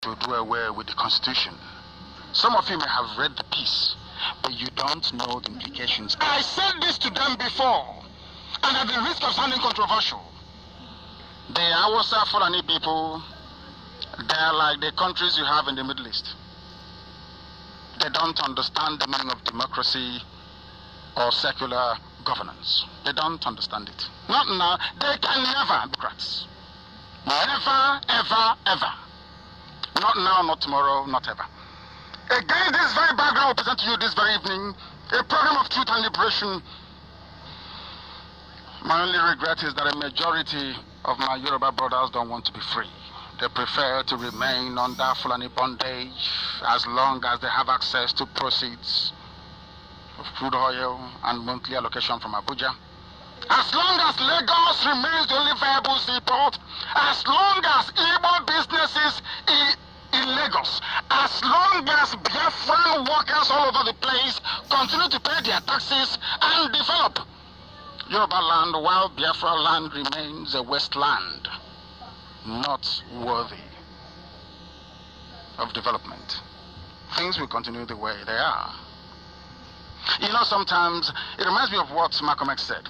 to do away with the Constitution. Some of you may have read the piece, but you don't know the implications. I said this to them before, and at the risk of sounding controversial. The Hausa Fulani people, they're like the countries you have in the Middle East. They don't understand the meaning of democracy or secular governance. They don't understand it. Not now. They can never be democrats. Never, ever, ever. Not now, not tomorrow, not ever. Against this very background, I present to you this very evening a program of truth and liberation. My only regret is that a majority of my Yoruba brothers don't want to be free. They prefer to remain under Fulani bondage as long as they have access to proceeds of crude oil and monthly allocation from Abuja. As long as Lagos remains the only viable seaport, as long as Igbo businesses in Lagos, as long as Biafran workers all over the place continue to pay their taxes and develop Yoruba land while Biafra land remains a wasteland, not worthy of development, things will continue the way they are. You know, sometimes it reminds me of what Malcolm X said.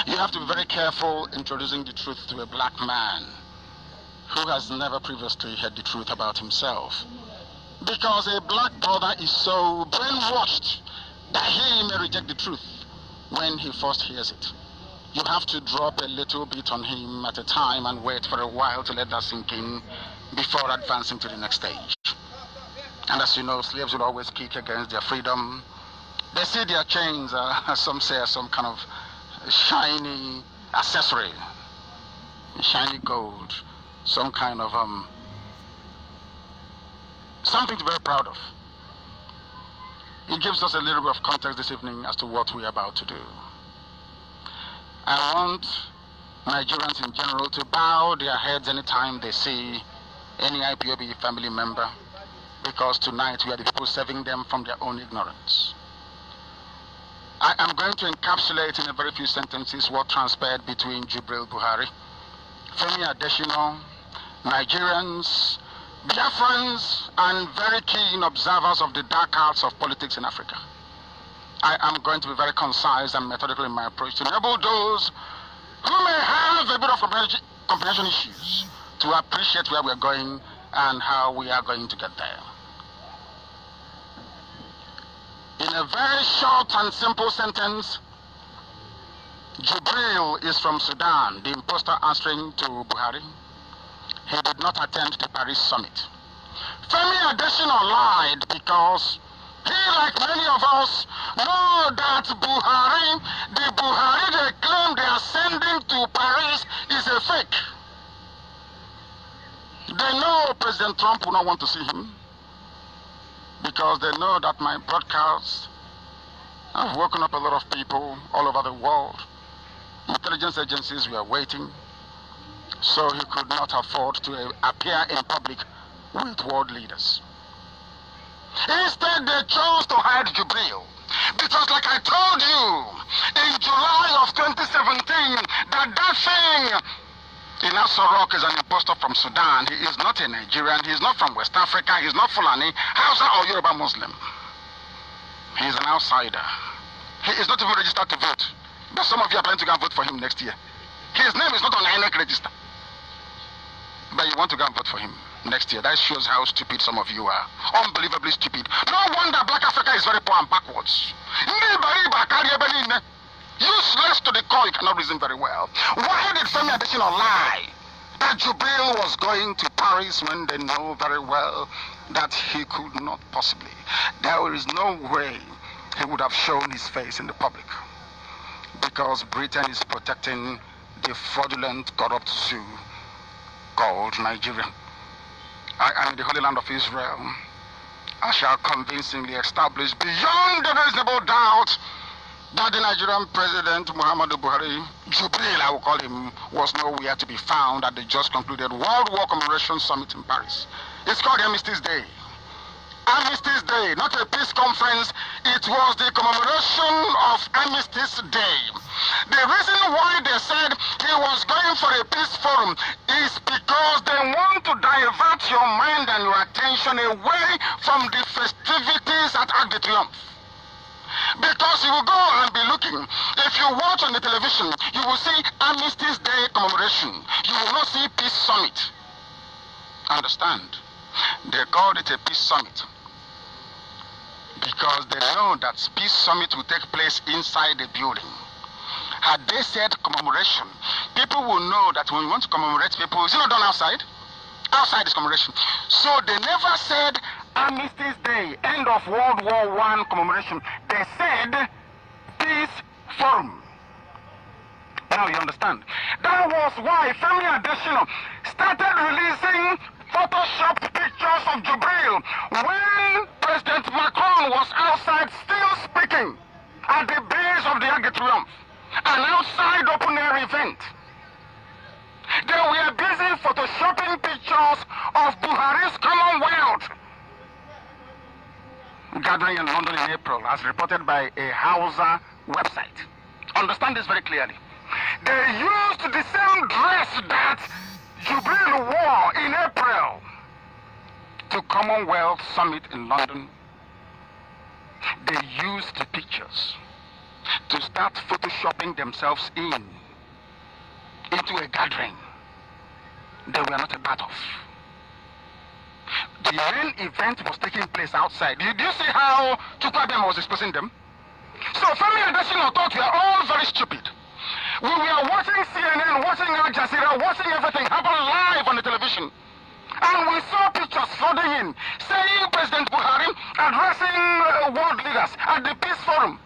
You have to be very careful introducing the truth to a black man who has never previously heard the truth about himself. Because a black brother is so brainwashed that he may reject the truth when he first hears it. You have to drop a little bit on him at a time and wait for a while to let that sink in before advancing to the next stage. And as you know, slaves will always kick against their freedom. They see their chains, some say, as some kind of shiny accessory, shiny gold, some kind of something to be very proud of. It gives us a little bit of context this evening as to what we are about to do. I want Nigerians in general to bow their heads anytime they see any IPOB family member, because tonight we are the people saving them from their own ignorance. I am going to encapsulate in a very few sentences what transpired between Jibril Buhari, Femi Adesina, Nigerians, Biafrans, and very keen observers of the dark arts of politics in Africa. I am going to be very concise and methodical in my approach to enable those who may have a bit of comprehension issues to appreciate where we are going and how we are going to get there. In a very short and simple sentence, Jibril is from Sudan, the imposter answering to Buhari. He did not attend the Paris summit. Femi Adesina lied because he, like many of us, know that Buhari, the Buhari they claim they are sending to Paris, is a fake. They know President Trump will not want to see him, because they know that my broadcasts have woken up a lot of people all over the world. Intelligence agencies were waiting, so he could not afford to appear in public with world leaders. Instead, they chose to hide Jibril, because like I told you, in July of 2017, that thing in Asorok is an imposter from Sudan. He is not a Nigerian, he is not from West Africa, he is not Fulani, Hausa or Yoruba Muslim. He is an outsider. He is not even registered to vote, but some of you are planning to go and vote for him next year. His name is not on the INEC register, but you want to go and vote for him next year. That shows how stupid some of you are. Unbelievably stupid. No wonder Black Africa is very poor and backwards. Useless to the core, you cannot reason very well. Why did Femi Adesina lie that Jibril was going to Paris when they know very well that he could not possibly? There is no way he would have shown his face in the public, because Britain is protecting the fraudulent, corrupt zoo called Nigeria. I am in the Holy Land of Israel. I shall convincingly establish beyond a reasonable doubt that the Nigerian President Muhammadu Buhari, Jibril I will call him, was nowhere to be found at the just concluded World War Commemoration Summit in Paris. It's called Armistice Day. Armistice Day, not a peace conference. It was the commemoration of Armistice Day. The reason why they said he was going for a peace forum is because they want to divert your mind and your attention away from the festivities at Arc de Triomphe. Because you will go and be looking. If you watch on the television, you will see Armistice Day commemoration. You will not see Peace Summit. Understand? They called it a Peace Summit because they know that Peace Summit will take place inside the building. Had they said commemoration, people will know that when you want to commemorate people, is it not done outside? Outside is commemoration. So they never said Armistice Day, end of World War I commemoration. They said Peace Forum. Now you understand. That was why Femi Adesina started releasing photoshopped pictures of Jubril when President Macron was outside still speaking at the base of the Arc de Triomphe, an outside open-air event. They were busy photoshopping pictures of Buhari's Commonwealth gathering in London in April, as reported by a Hausa website. Understand this very clearly. They used the same dress that Jubril wore in April to Commonwealth Summit in London. They used the pictures to start photoshopping themselves into a gathering they were not a part of. The main event was taking place outside. Did you see how Chukwuemeka was exposing them? So Femi Adesina thought we are all very stupid. We were watching CNN, watching Al Jazeera, watching everything happen live on the television. And we saw pictures flooding in, saying President Buhari addressing world leaders at the Peace Forum.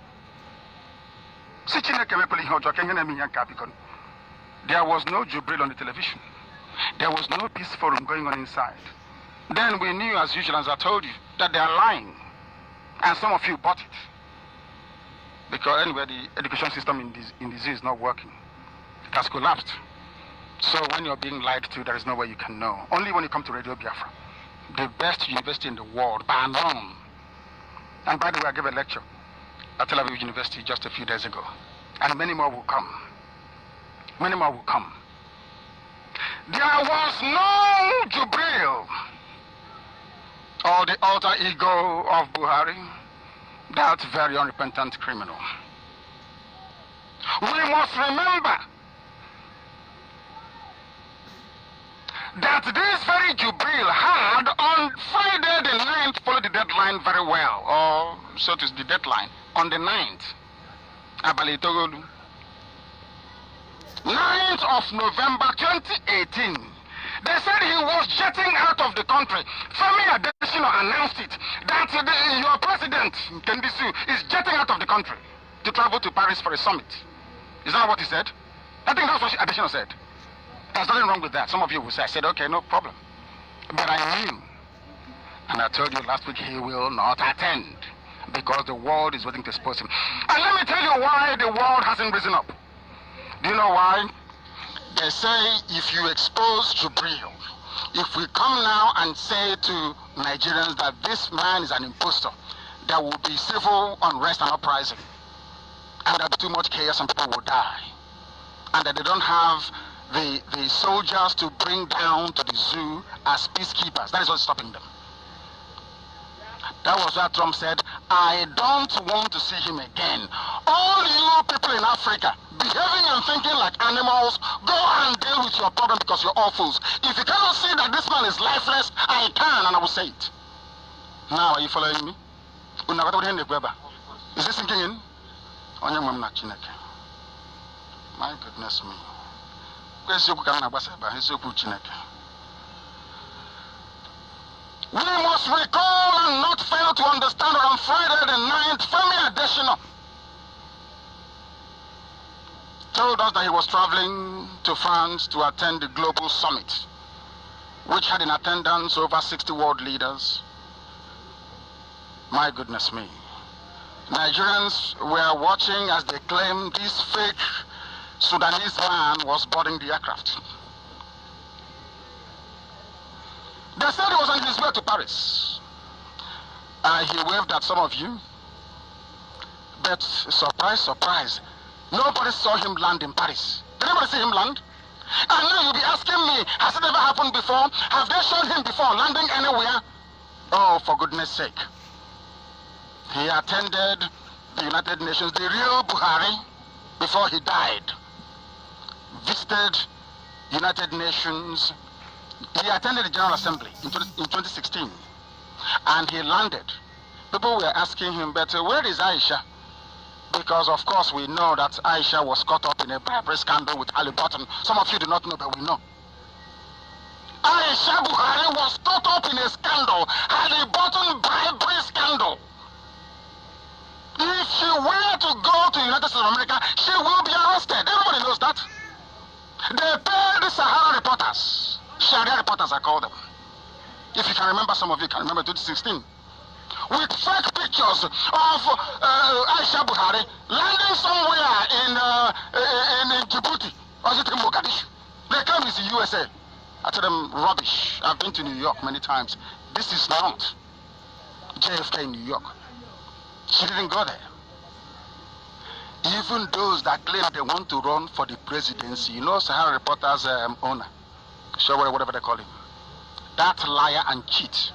There was no Jubril on the television. There was no Peace Forum going on inside. Then we knew, as usual, as I told you, that they are lying. And some of you bought it. Because anyway, the education system in this is not working. It has collapsed. So when you're being lied to, there is no way you can know. Only when you come to Radio Biafra, the best university in the world, by none. And by the way, I gave a lecture at Tel Aviv University just a few days ago. And many more will come. Many more will come. There was no Jubril, or the alter ego of Buhari, that very unrepentant criminal. We must remember that this very Jubril had on Friday the 9th followed the deadline very well, or so it is the deadline, on the 9th, Abali Togolu. 9th of November 2018, they said he was jetting out of the country. Femi Adesina announced it, that your president, Kendisu, is jetting out of the country to travel to Paris for a summit. Is that what he said? I think that's what Adesina said. There's nothing wrong with that. Some of you will say, I said, okay, no problem. But I knew, and I told you last week, he will not attend, because the world is waiting to expose him. And let me tell you why the world hasn't risen up. Do you know why? They say if you expose Jubril, if we come now and say to Nigerians that this man is an impostor, there will be civil unrest and uprising. And there'll be too much chaos and people will die. And that they don't have the soldiers to bring down to the zoo as peacekeepers. That is what's stopping them. That was why Trump said, I don't want to see him again. All you people in Africa, behaving and thinking like animals, go and deal with your problem because you're all fools. If you cannot see that this man is lifeless, I can, and I will say it. Now, are you following me? Is this sinking in? My goodness me. We must recall and not fail to understand that on Friday the 9th, Femi Adesina told us that he was traveling to France to attend the Global Summit, which had in attendance over 60 world leaders. My goodness me. Nigerians were watching as they claimed this fake Sudanese man was boarding the aircraft. They said he was on his way to Paris. He waved at some of you. But surprise, surprise, Nobody saw him land in Paris. Did anybody see him land? And now you'll be asking me, has it ever happened before? Have they shown him before landing anywhere? Oh, for goodness sake. He attended the United Nations, the real Buhari, before he died. Visited United Nations. He attended the General Assembly in 2016. And he landed. People were asking him, but where is Aisha? Because, of course, we know that Aisha was caught up in a bribery scandal with Ali Button. Some of you do not know, but we know. Aisha Buhari was caught up in a scandal, Ali Button bribery scandal. If she were to go to the United States of America, she will be arrested. Everybody knows that. They paid the Sahara reporters. Sharia reporters, I call them. If you can remember, some of you can remember 2016. With fake pictures of Aisha Buhari landing somewhere in Djibouti or is it in Mogadishu. They claim it's the USA. I tell them, rubbish. I've been to New York many times. This is not JFK in New York. She didn't go there. Even those that claim they want to run for the presidency, you know Sahara Reporters owner, Showore, whatever they call him, that liar and cheat.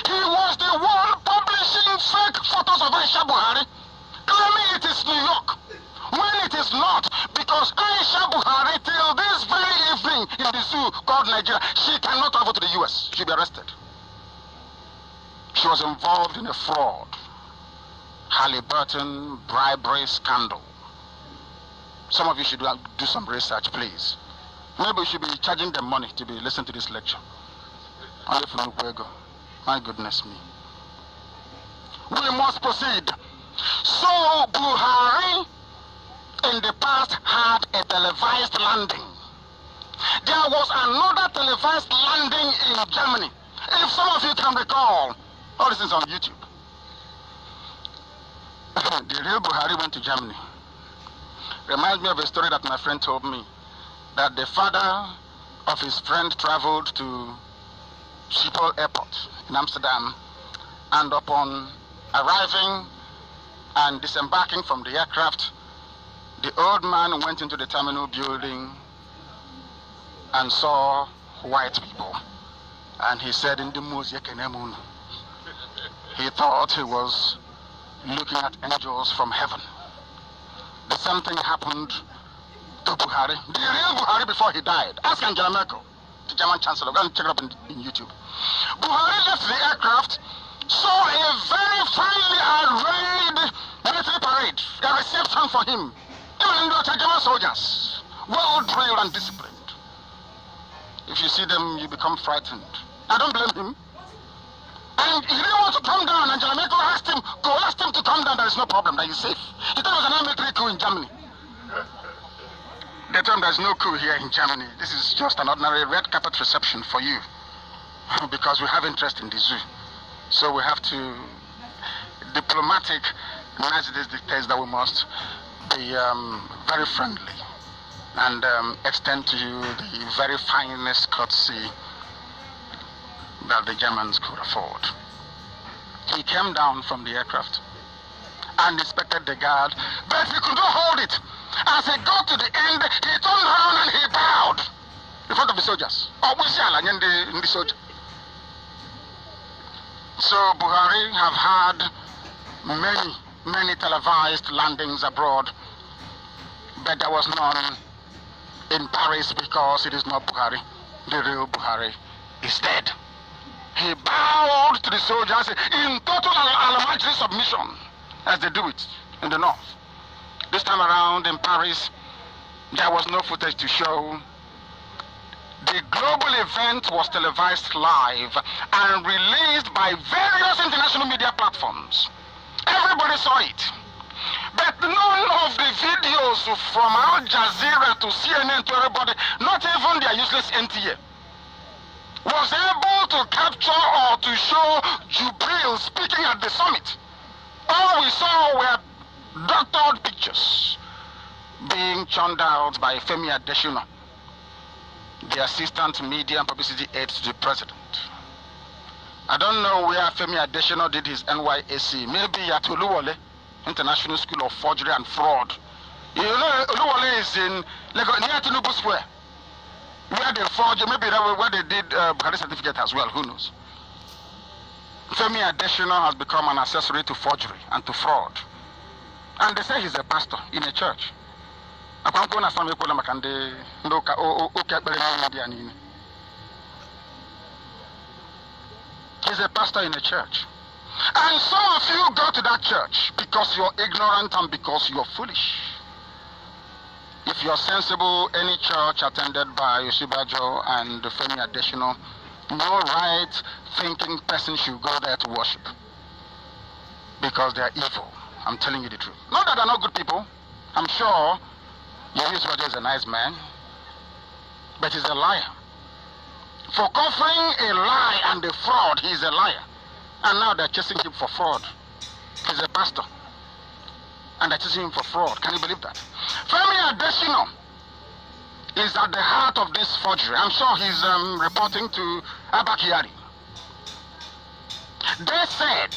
He was the one publishing fake photos of Aisha Buhari, claiming it is New York, when it is not, because Aisha Buhari, till this very evening in the zoo called Nigeria, she cannot travel to the US. She'll be arrested. She was involved in a fraud, Halliburton bribery scandal. Some of you should do some research, please. Maybe we should be charging them money to be listening to this lecture. Only for Nukwego. My goodness me. We must proceed. So Buhari in the past had a televised landing. There was another televised landing in Germany. If some of you can recall, all this is on YouTube. The real Buhari went to Germany. Reminds me of a story that my friend told me, that the father of his friend traveled to Schiphol Airport in Amsterdam, and upon arriving and disembarking from the aircraft, the old man went into the terminal building and saw white people. And he said, in the he thought he was looking at angels from heaven. The same thing happened to Buhari, the real Buhari before he died. Ask Angela Merkel, the German Chancellor. Go and check it up in YouTube. Buhari left the aircraft, saw a very finely arrayed military parade, a reception for him. Even German soldiers, well drilled and disciplined. If you see them, you become frightened. I don't blame him. And he didn't want to come down. Angela Merkel asked him to come down. There is no problem, that he's safe. He thought it was an military coup in Germany. They told him there's no coup here in Germany. This is just an ordinary red carpet reception for you. Because we have interest in the zoo. So we have to, diplomatic niceties dictates that we must be very friendly and extend to you the very finest courtesy that the Germans could afford. He came down from the aircraft and inspected the guard, but he could not hold it. As he got to the end, he turned around and he bowed in front of the soldiers. So Buhari have had many televised landings abroad, but there was none in Paris because it is not Buhari. The real Buhari is dead. He bowed to the soldiers in total Al-Majri submission, as they do it in the north. This time around in Paris, there was no footage to show. The global event was televised live and released by various international media platforms. Everybody saw it. But none of the videos from Al Jazeera to CNN to everybody, not even their useless NTA, was able to capture or to show Jubril speaking at the summit. All we saw were doctored pictures being churned out by Femi Adesina, the assistant media and publicity aide to the president. I don't know where Femi Adesina did his NYSC, maybe at Oluwole, International School of Forgery and Fraud. You know, Oluwole is in Lagos, near Tinubu Square, where they forged, maybe that where they did Buhari certificate as well, who knows. Femi Adesina has become an accessory to forgery and to fraud. And they say he's a pastor in a church. He's a pastor in a church. And some of you go to that church because you're ignorant and because you're foolish. If you're sensible, any church attended by Yosibajo and Femi Adesina, no right-thinking person should go there to worship. Because they are evil. I'm telling you the truth. Not that they're not good people. I'm sure Yosibajo is a nice man, but he's a liar. For covering a lie and a fraud, he's a liar. And now they're chasing him for fraud. He's a pastor. And they're chasing him for fraud. Can you believe that? Femi Adesina is at the heart of this forgery. I'm sure he's reporting to Abba Kyari. They said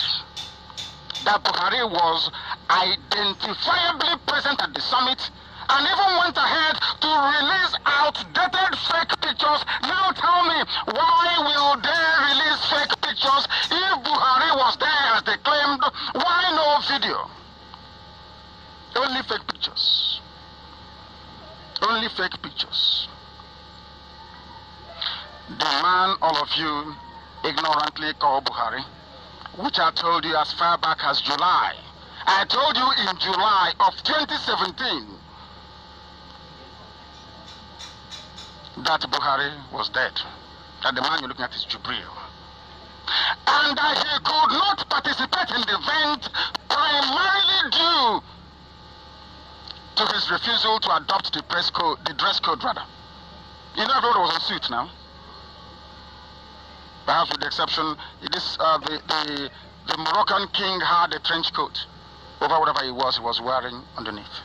that Buhari was identifiably present at the summit and even went ahead to release outdated fake pictures. Now tell me, why will they release fake pictures if Buhari was there as they claimed? Why no video? Only fake pictures. Only fake pictures. The man all of you ignorantly call Buhari, which I told you as far back as July. I told you in July of 2017 that Buhari was dead, that the man you're looking at is Jubril, and that he could not participate in the event primarily due to his refusal to adopt the dress code rather. You know, everyone was in suit now. Perhaps with the exception, the Moroccan king had a trench coat over whatever he was wearing underneath.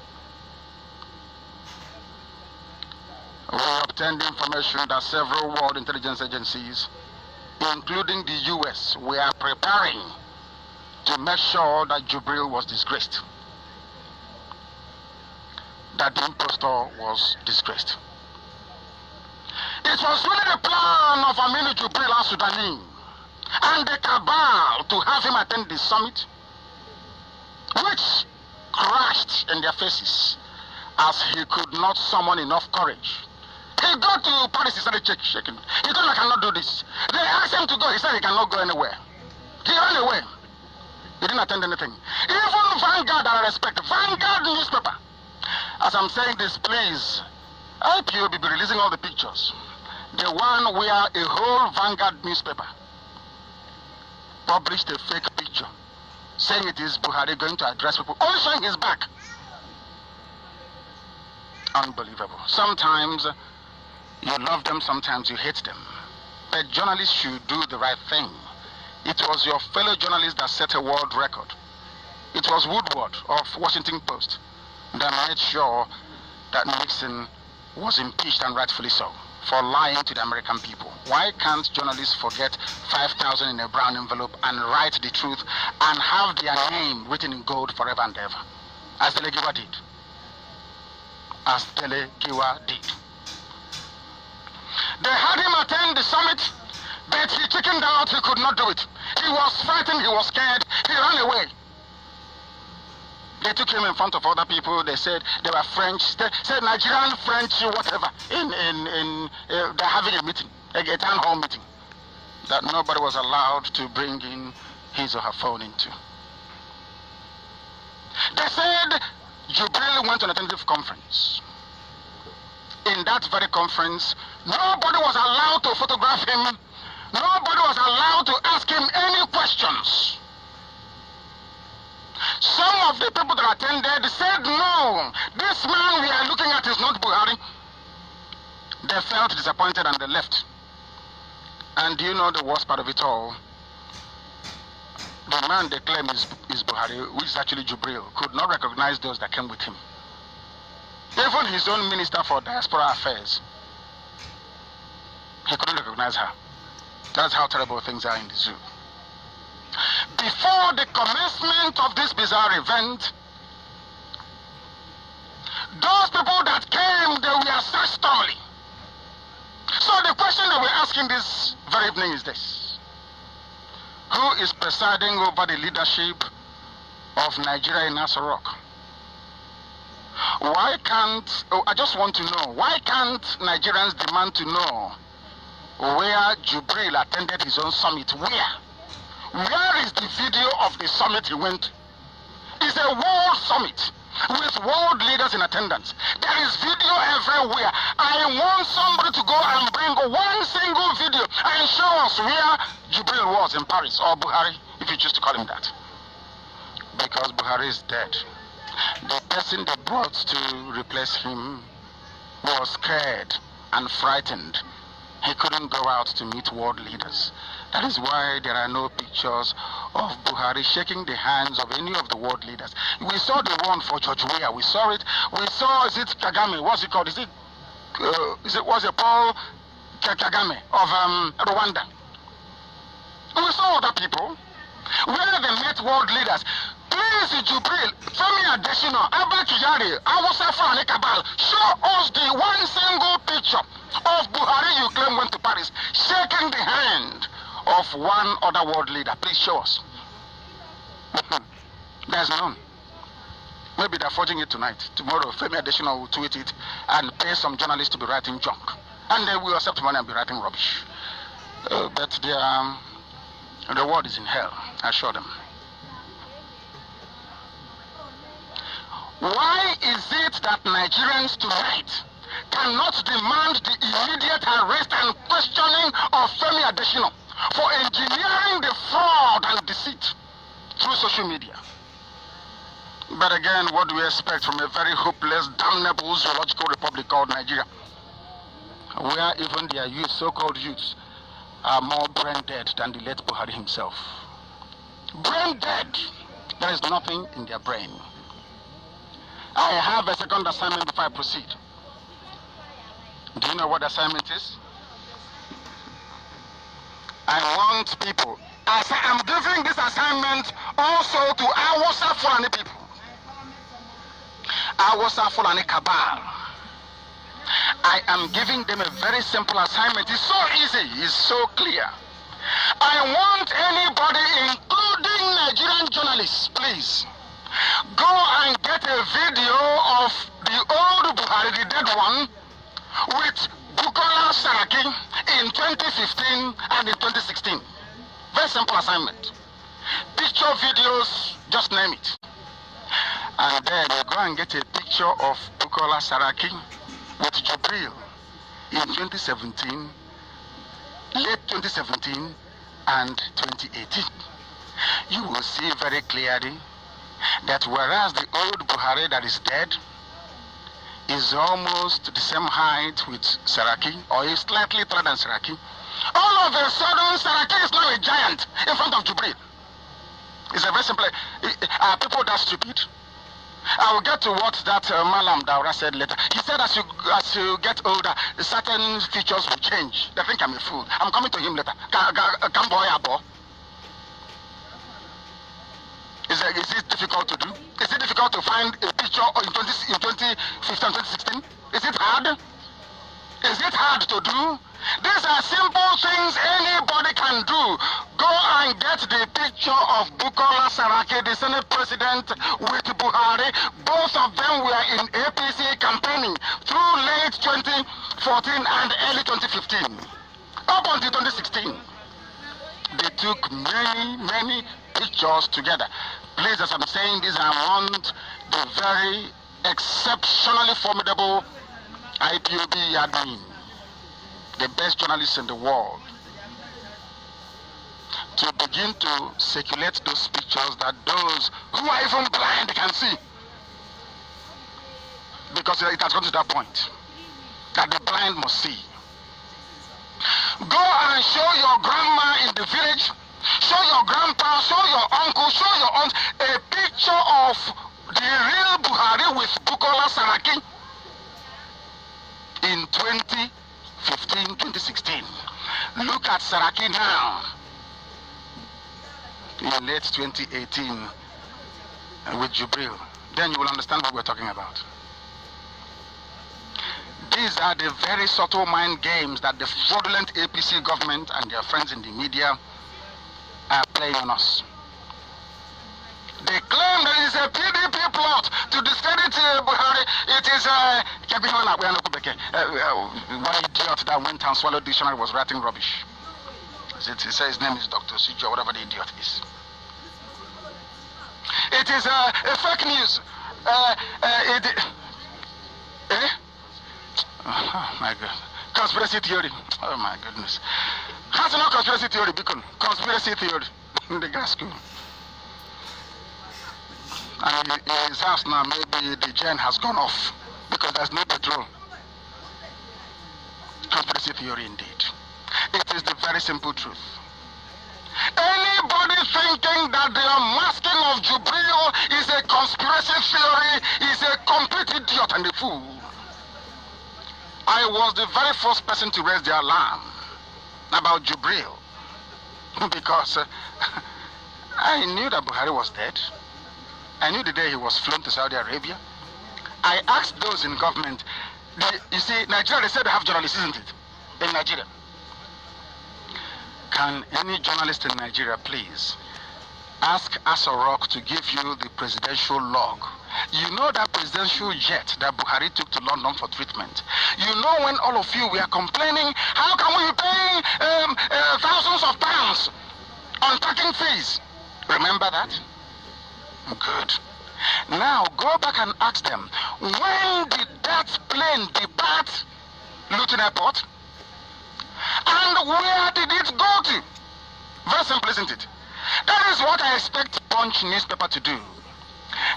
We obtained information that several world intelligence agencies, including the US, were preparing to make sure that Jubril was disgraced, that the impostor was disgraced. It was really the plan of Aminu Jubril al-Sudani and the cabal to have him attend the summit, which crashed in their faces as he could not summon enough courage. He got to Paris, he started shaking. He thought, I cannot do this. They asked him to go, he said he cannot go anywhere. He ran away. He didn't attend anything. Even Vanguard, I respect, Vanguard newspaper. As I'm saying this, please, IPOB be releasing all the pictures. The one where a whole Vanguard newspaper published a fake picture saying it is Buhari going to address people, only showing his back. Unbelievable. Sometimes you love them, sometimes you hate them. But journalists should do the right thing. It was your fellow journalist that set a world record. It was Woodward of Washington Post that made sure that Nixon was impeached, and rightfully so, for lying to the American people. Why can't journalists forget 5,000 in a brown envelope and write the truth and have their name written in gold forever and ever? As Dele Giwa did. As Dele Giwa did. They had him attend the summit, but he chickened out, he could not do it. He was frightened, he was scared, he ran away. They took him in front of other people. They said they were French. They said Nigerian, French, whatever. They're having a meeting, a town hall meeting, that nobody was allowed to bring in his or her phone into. They said Jubril went to an attentive conference. In that very conference, nobody was allowed to photograph him. Nobody was allowed to ask him any questions. Some of the people that attended said, no, this man we are looking at is not Buhari. They felt disappointed and they left. And do you know the worst part of it all? The man they claim is Buhari, which is actually Jubril, could not recognize those that came with him. Even his own minister for diaspora affairs, he couldn't recognize her. That's how terrible things are in the zoo. before the commencement of this bizarre event, those people that came, they were searched thoroughly. So the question that we're asking this very evening is this: who is presiding over the leadership of Nigeria in Aso Rock? Why can't, I just want to know, why can't Nigerians demand to know where Jubril attended his own summit? Where is the video of the summit he went to? It's a world summit with world leaders in attendance. There is video everywhere. I want somebody to go and bring one single video and show us where Jubril was in Paris, or Buhari, if you choose to call him that. Because Buhari is dead. The person they brought to replace him was scared and frightened. He couldn't go out to meet world leaders. That is why there are no pictures of Buhari shaking the hands of any of the world leaders. We saw the one for George Weah. We saw it. We saw, is it Kagame? What's it called? Was it Paul Kagame of Rwanda? We saw other people where they met world leaders. Please, Jubril, Femi Adesina, Abba Kyari, Awusa Fulani Cabal, show us the one single picture of Buhari you claim went to Paris, shaking the hand of one other world leader. Please show us. There's none. Maybe they're forging it tonight. Tomorrow, Femi Adesina will tweet it and pay some journalists to be writing junk. And they will accept money and be writing rubbish. But their reward is in hell, I assure them. Why is it that Nigerians tonight cannot demand the immediate arrest and questioning of Femi Adesina for engineering the fraud and deceit through social media? But again, what do we expect from a very hopeless, damnable zoological republic called Nigeria, where even their youth, so-called youths, are more brain dead than the late Buhari himself? Brain dead. There is nothing in their brain. I have a second assignment before I proceed. Do you know what the assignment is? I want people. I'm giving this assignment also to Awusa Fulani people. Awusa Fulani Cabal. I am giving them a very simple assignment. It's so easy. It's so clear. I want anybody, including Nigerian journalists, please, go and get a video of the old Buhari, the dead one, with Bukola Saraki in 2015 and in 2016. Very simple assignment. Picture, videos, just name it. And then you go and get a picture of Bukola Saraki with Jubril in 2017, late 2017 and 2018. You will see very clearly that whereas the old Buhari that is dead is almost the same height with Saraki, or is slightly taller than Saraki, all of a sudden Saraki is now a giant in front of Jubril. It's a very simple. Are people that stupid? I will get to what that Malam Daura said later. He said as you get older, certain features will change. They think I'm a fool. I'm coming to him later. Is it difficult to do? Is it difficult to find a picture in 2015, 2016? Is it hard? Is it hard to do? These are simple things anybody can do. Go and get the picture of Bukola Saraki, the Senate President, with Buhari. Both of them were in APC campaigning through late 2014 and early 2015. Up until 2016. They took many pictures together. Please, as I'm saying this, I want the very exceptionally formidable IPOB admin, the best journalists in the world, to begin to circulate those pictures that those who are even blind can see. Because it has gone to that point that the blind must see. Go and show your grandma in the village, show your grandpa, show your uncle, show your aunt a picture of the real Buhari with Bukola Saraki in 2015, 2016. Look at Saraki now. in late 2018 with Jubril. Then you will understand what we're talking about. These are the very subtle mind games that the fraudulent APC government and their friends in the media are playing on us. They claim that it is a PDP plot to discredit Buhari. It is one idiot that went and swallowed dictionary was writing rubbish. He says his name is Dr. Sijo, whatever the idiot is. It is a fake news. Oh my God. Conspiracy theory. Oh my goodness. How's no conspiracy theory become? Conspiracy theory in the gas school. And in his house now, maybe the gen has gone off because there's no petrol. Conspiracy theory indeed. It is the very simple truth. Anybody thinking that the unmasking of Jubril is a conspiracy theory is a complete idiot and a fool. I was the very first person to raise the alarm about Jubril because I knew that Buhari was dead. I knew the day he was flown to Saudi Arabia. I asked those in government, you see, Nigeria, they said they have journalists, isn't it? In Nigeria. Can any journalist in Nigeria please ask Asorok to give you the presidential log? You know that presidential jet that Buhari took to London for treatment. You know when all of you were complaining, how can we pay thousands of pounds on parking fees? Remember that? Good. Now go back and ask them, when did that plane depart Luton Airport? And where did it go to? Very simple, isn't it? That is what I expect Punch newspaper to do.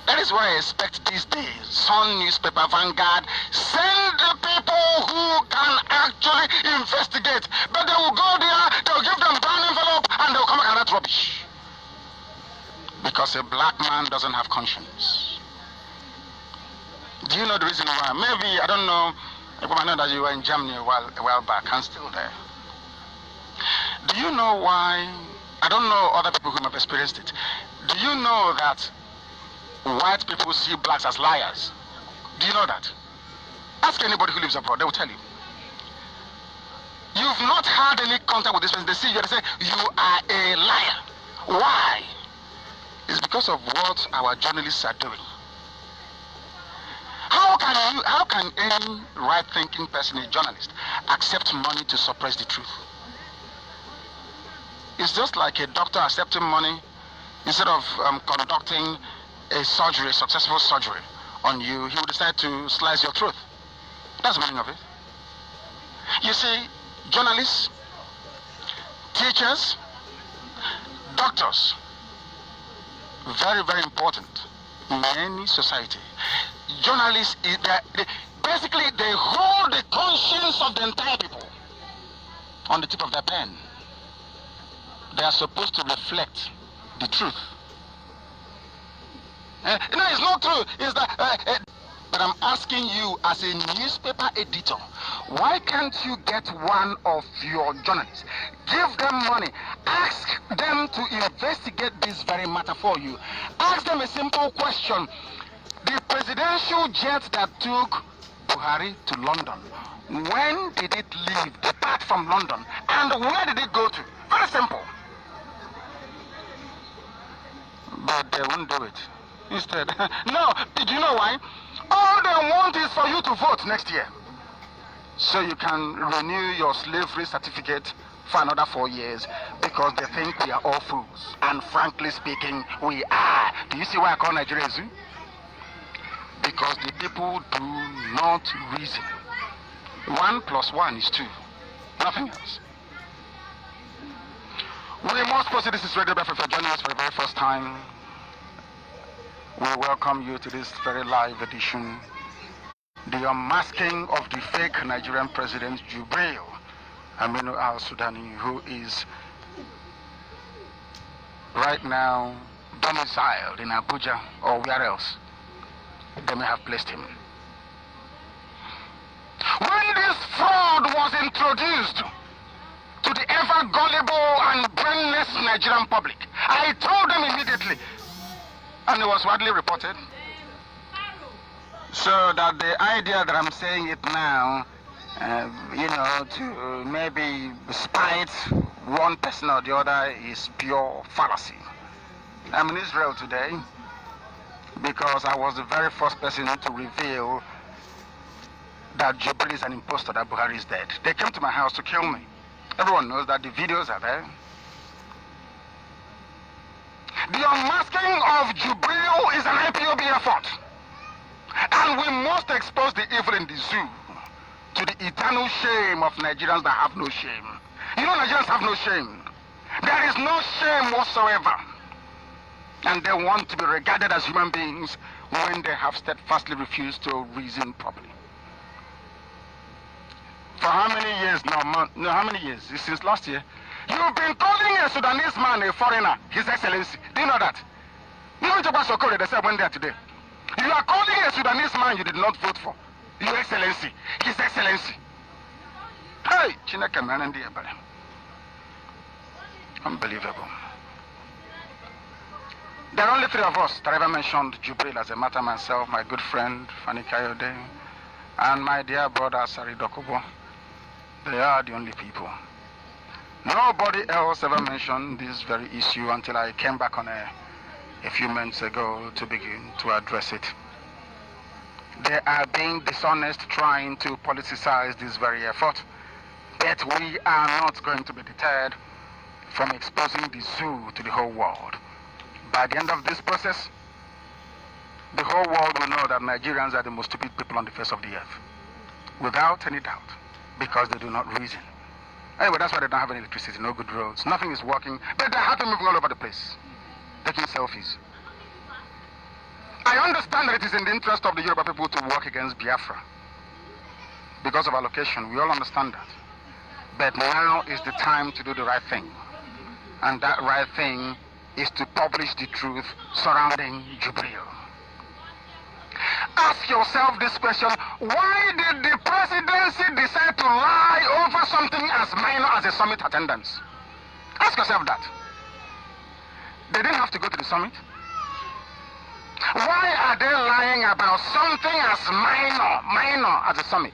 That is what I expect these days. Sun newspaper, Vanguard, send the people who can actually investigate. But they will go there, they'll give them brown envelope, and they'll come back and that's rubbish. Because a black man doesn't have conscience. Do you know the reason why? Maybe, I don't know, I know that you were in Germany a while back and still there. Do you know why? I don't know other people who have experienced it. Do you know that white people see blacks as liars? Do you know that? Ask anybody who lives abroad, they will tell you. You've not had any contact with this person. They see you and they say, you are a liar. Why? It's because of what our journalists are doing. How can any right-thinking person, a journalist, accept money to suppress the truth? It's just like a doctor accepting money instead of conducting a surgery, a successful surgery on you. He will decide to slice your throat. That's the meaning of it. You see, journalists, teachers, doctors, very, very important in any society. Journalists, basically, they hold the conscience of the entire people on the tip of their pen. They are supposed to reflect the truth. No, it's not true. It's that. But I'm asking you, as a newspaper editor, why can't you get one of your journalists, give them money, ask them to investigate this very matter for you? Ask them a simple question. The presidential jet that took Buhari to London, when did it leave, depart from London, and where did it go to? Very simple. But they won't do it. Instead, no, do you know why? All they want is for you to vote next year. So you can renew your slavery certificate for another 4 years because they think we are all fools. And frankly speaking, we are. Do you see why I call Nigeria a zoo? Because the people do not reason. 1 + 1 is 2. Nothing else. We must proceed. This is Radio Biafra. If you're joining us for the very first time, we welcome you to this very live edition. The unmasking of the fake Nigerian president, Jubril Aminu al-Sudani, who is right now domiciled in Abuja or where else they may have placed him. When this fraud was introduced to the ever gullible and brainless yes, Nigerian public. I told them immediately. And it was widely reported. So that the idea that I'm saying it now, to maybe spite one person or the other is pure fallacy. I'm in Israel today because I was the very first person to reveal that Jubril is an impostor, that Buhari is dead. They came to my house to kill me. Everyone knows that the videos are there. The unmasking of Jubril is an IPOB effort. And we must expose the evil in the zoo to the eternal shame of Nigerians that have no shame. You know, Nigerians have no shame. There is no shame whatsoever. And they want to be regarded as human beings when they have steadfastly refused to reason properly. For how many years now? No, how many years? It's since last year. You've been calling a Sudanese man a foreigner, His Excellency. Do you know that? You know what Sokore, they said when they are today. You are calling a Sudanese man you did not vote for, Your Excellency, His Excellency. Hey, Chineke Manandi Ebale. Unbelievable. There are only three of us that ever mentioned Jubril as a matter, myself, my good friend, Fani Kayode, and my dear brother, Sari Dokubo. They are the only people. Nobody else ever mentioned this very issue until I came back on a few months ago to begin to address it. They are being dishonest, trying to politicize this very effort. But we are not going to be deterred from exposing the zoo to the whole world. By the end of this process, the whole world will know that Nigerians are the most stupid people on the face of the earth. Without any doubt, because they do not reason. Anyway, that's why they don't have any electricity, no good roads, nothing is working, but they're happy moving all over the place, taking selfies. I understand that it is in the interest of the Yoruba people to work against Biafra because of our location. We all understand that. But now is the time to do the right thing. And that right thing is to publish the truth surrounding Jubril. Ask yourself this question: why did the presidency decide to lie over something as minor as a summit attendance? Ask yourself that. They didn't have to go to the summit. Why are they lying about something as minor as a summit?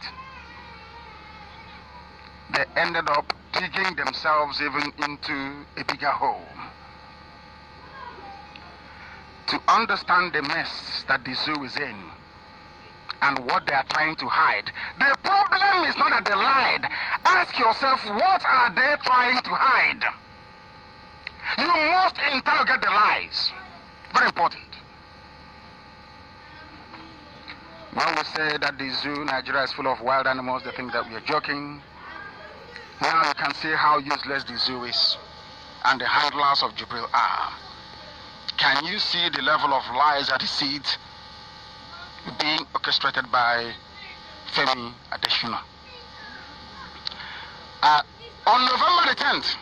They ended up digging themselves even into a bigger hole. To understand the mess that the zoo is in and what they are trying to hide. The problem is not that they lied. Ask yourself, what are they trying to hide? You must interrogate the lies. Very important. When we say that the zoo, Nigeria, is full of wild animals, they think that we are joking. Now you can see how useless the zoo is and the handlers of Jubril are. Can you see the level of lies that is being orchestrated by Femi Adesina? On November the 10th,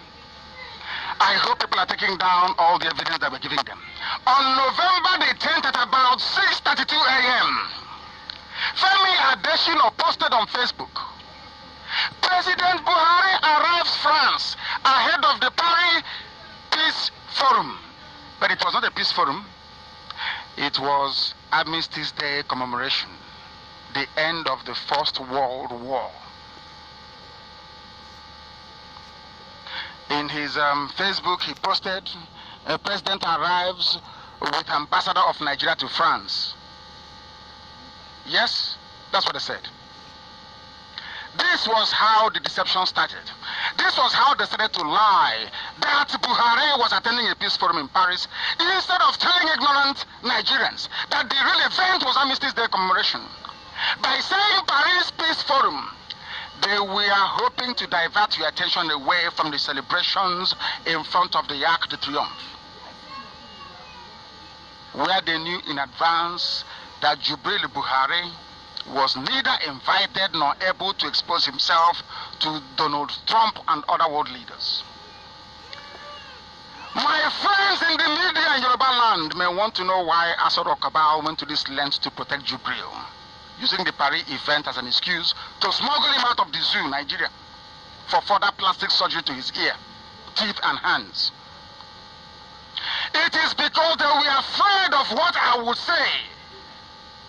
I hope people are taking down all the evidence that we're giving them. On November the 10th at about 6:32 a.m., Femi Adesina posted on Facebook, President Buhari arrives France ahead of the Paris Peace Forum. But it was not a peace forum. It was Armistice Day commemoration, the end of the First World War. In his Facebook, he posted, President arrives with Ambassador of Nigeria to France. Yes, that's what they said. This was how the deception started. This was how they started to lie that Buhari was attending a peace forum in Paris instead of telling ignorant Nigerians that the real event was Armistice Day commemoration. By saying Paris Peace Forum, they were hoping to divert your attention away from the celebrations in front of the Arc de Triomphe, where they knew in advance that Jubril Buhari was neither invited nor able to expose himself to Donald Trump and other world leaders. My friends in the media in Yoruba land may want to know why Asoro Kabal went to this length to protect Jubril, using the Paris event as an excuse to smuggle him out of the zoo, Nigeria, for further plastic surgery to his ear, teeth and hands, It is because they were afraid of what I would say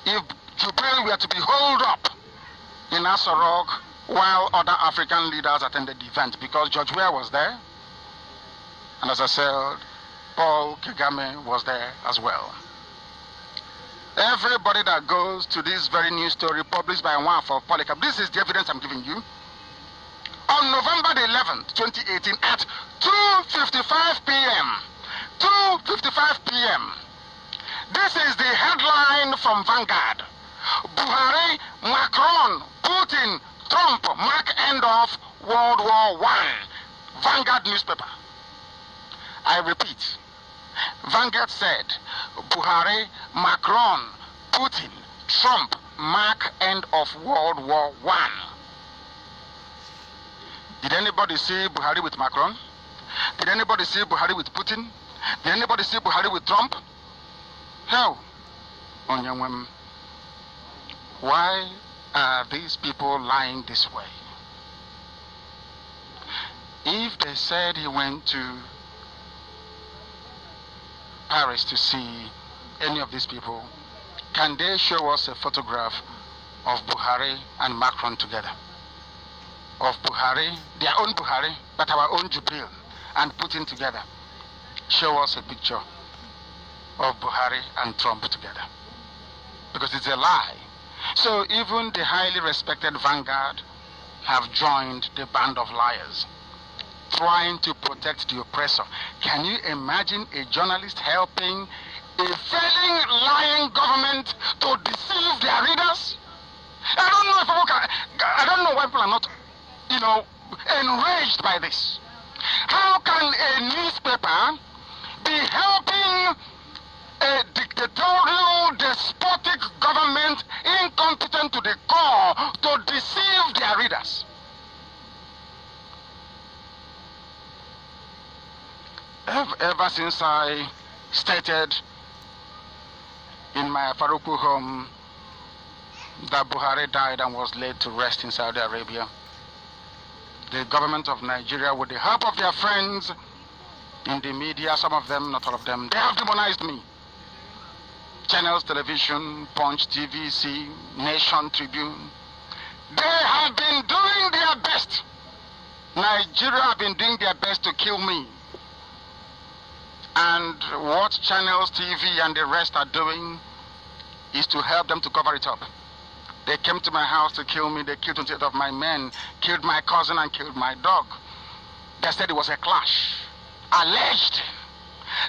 if Jubril were to be holed up in Aso Rock while other African leaders attended the event, because George Weah was there, and as I said, Paul Kagame was there as well. Everybody that goes to this very news story published by Nwafo Polycarp, this is the evidence I'm giving you. On November the 11th, 2018, at 2:55 p.m., 2:55 p.m., this is the headline from Vanguard. Buhari, Macron, Putin, Trump mark end of World War I. Vanguard newspaper. I repeat, Vanguard said, Buhari, Macron, Putin, Trump mark end of World War I. Did anybody see Buhari with Macron? Did anybody see Buhari with Putin? Did anybody see Buhari with Trump? Hell, Onyewem, why are these people lying this way? If they said he went to Paris to see any of these people, can they show us a photograph of Buhari and Macron together? Of Buhari, their own Buhari, but our own Jubril, and Putin together. Show us a picture of Buhari and Trump together. Because it's a lie. So even the highly respected Vanguard have joined the band of liars, trying to protect the oppressor. Can you imagine a journalist helping a failing, lying government to deceive their readers? I don't know if I don't know why people are not, enraged by this. How can a newspaper be helping a dictatorial, despotic government, incompetent to the core, to deceive their readers? Ever since I stated in my Faruku home that Buhari died and was laid to rest in Saudi Arabia, the government of Nigeria, with the help of their friends in the media, some of them, not all of them, they have demonized me. Channels, television, Punch, TVC, Nation, Tribune. They have been doing their best. Nigeria have been doing their best to kill me. And what Channels, TV, and the rest are doing is to help them to cover it up. They came to my house to kill me. They killed 28 of my men, killed my cousin, and killed my dog. They said it was a clash. Alleged.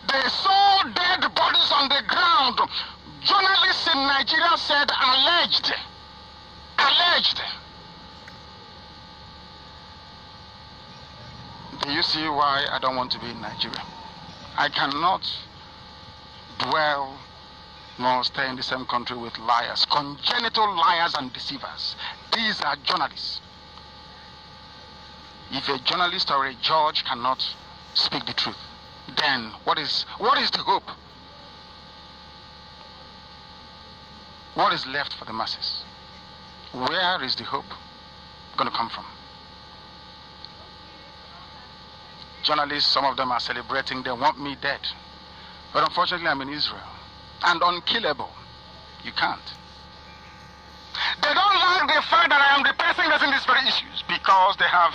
They saw dead bodies on the ground. Journalists in Nigeria said alleged. Alleged. Do you see why I don't want to be in Nigeria? I cannot dwell nor stay in the same country with liars, congenital liars and deceivers. These are journalists. If a journalist or a judge cannot speak the truth, then what is the hope? What is left for the masses? Where is the hope going to come from? Journalists, some of them are celebrating, they want me dead. But unfortunately, I'm in Israel. And unkillable. You can't. They don't like the fact that I am the person raising these very issues, because they have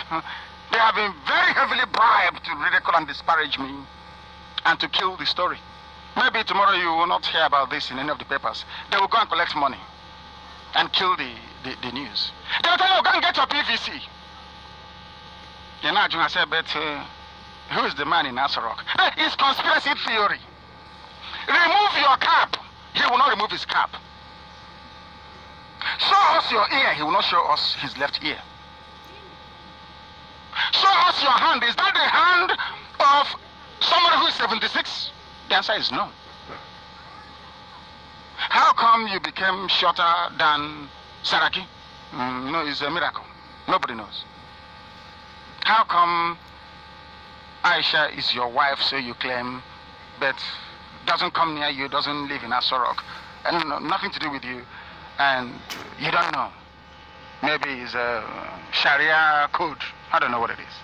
been very heavily bribed to ridicule and disparage me and to kill the story. Maybe tomorrow you will not hear about this in any of the papers. They will go and collect money and kill the news. They will tell you, go and get your PVC. You know, I said, but who is the man in Aso Rock? It's conspiracy theory. Remove your cap. He will not remove his cap. Show us your ear. He will not show us his left ear. Show us your hand. Is that the hand of somebody who is 76? The answer is no. How come you became shorter than Saraki? No, it's a miracle. Nobody knows. How come Aisha is your wife, so you claim, but doesn't come near you, doesn't live in Aso Rock, and nothing to do with you, and you don't know? Maybe it's a Sharia code. I don't know what it is.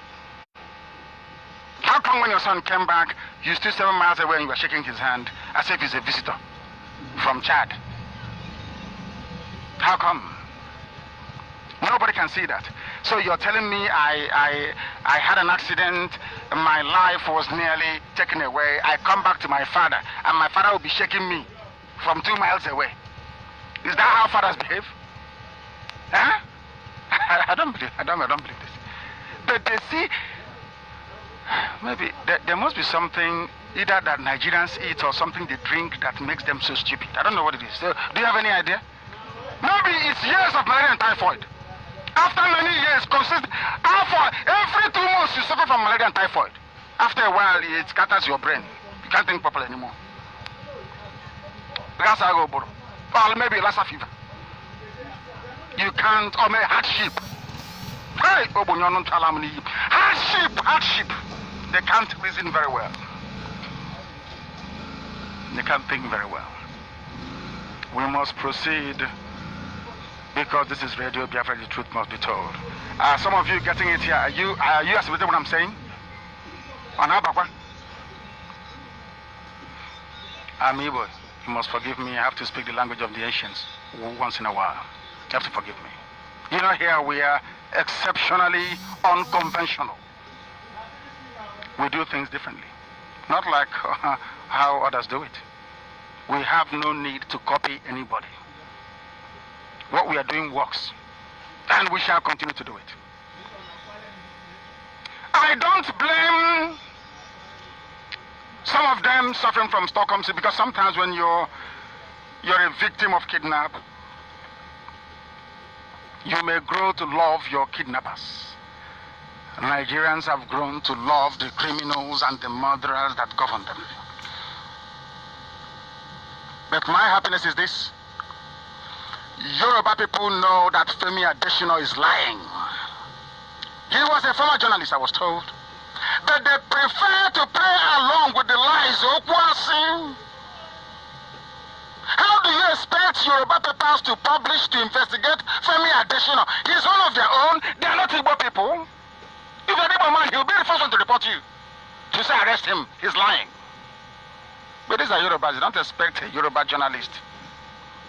How How come when your son came back, you stood 7 miles away and you were shaking his hand as if he's a visitor from Chad? How come? Nobody can see that. So you're telling me I had an accident, my life was nearly taken away. I come back to my father, and my father will be shaking me from 2 miles away. Is that how fathers behave? Huh? I don't believe this. But they see, maybe there must be something either that Nigerians eat or something they drink that makes them so stupid. I don't know what it is. So, do you have any idea? Maybe it's years of malaria and typhoid. After many years, every 2 months you suffer from malaria and typhoid. After a while, it scatters your brain. You can't think properly anymore. Or maybe Lassa fever. You can't, or maybe hardship. Hey, hardship. They can't reason very well. They can't think very well. We must proceed because this is Radio Biafra. The truth must be told. Some of you getting it here. Are you assimilating what I'm saying? I'm Igbo. You must forgive me. I have to speak the language of the ancients once in a while. You have to forgive me. You know, here we are exceptionally unconventional. We do things differently. Not like how others do it. We have no need to copy anybody. What we are doing works, and we shall continue to do it. I don't blame some of them suffering from Stockholm syndrome, because sometimes when you're a victim of kidnap, you may grow to love your kidnappers. Nigerians have grown to love the criminals and the murderers that govern them. But my happiness is this. Yoruba people know that Femi Adesina is lying. He was a former journalist, I was told. But they prefer to play along with the lies. How do you expect Yoruba papers to publish, to investigate Femi Adesina? He's one of their own. They are not Igbo people. If you're an Igbo man, he'll be the first one to report you. To say arrest him, he's lying. But these are Yorubas. You don't expect a Yoruba journalist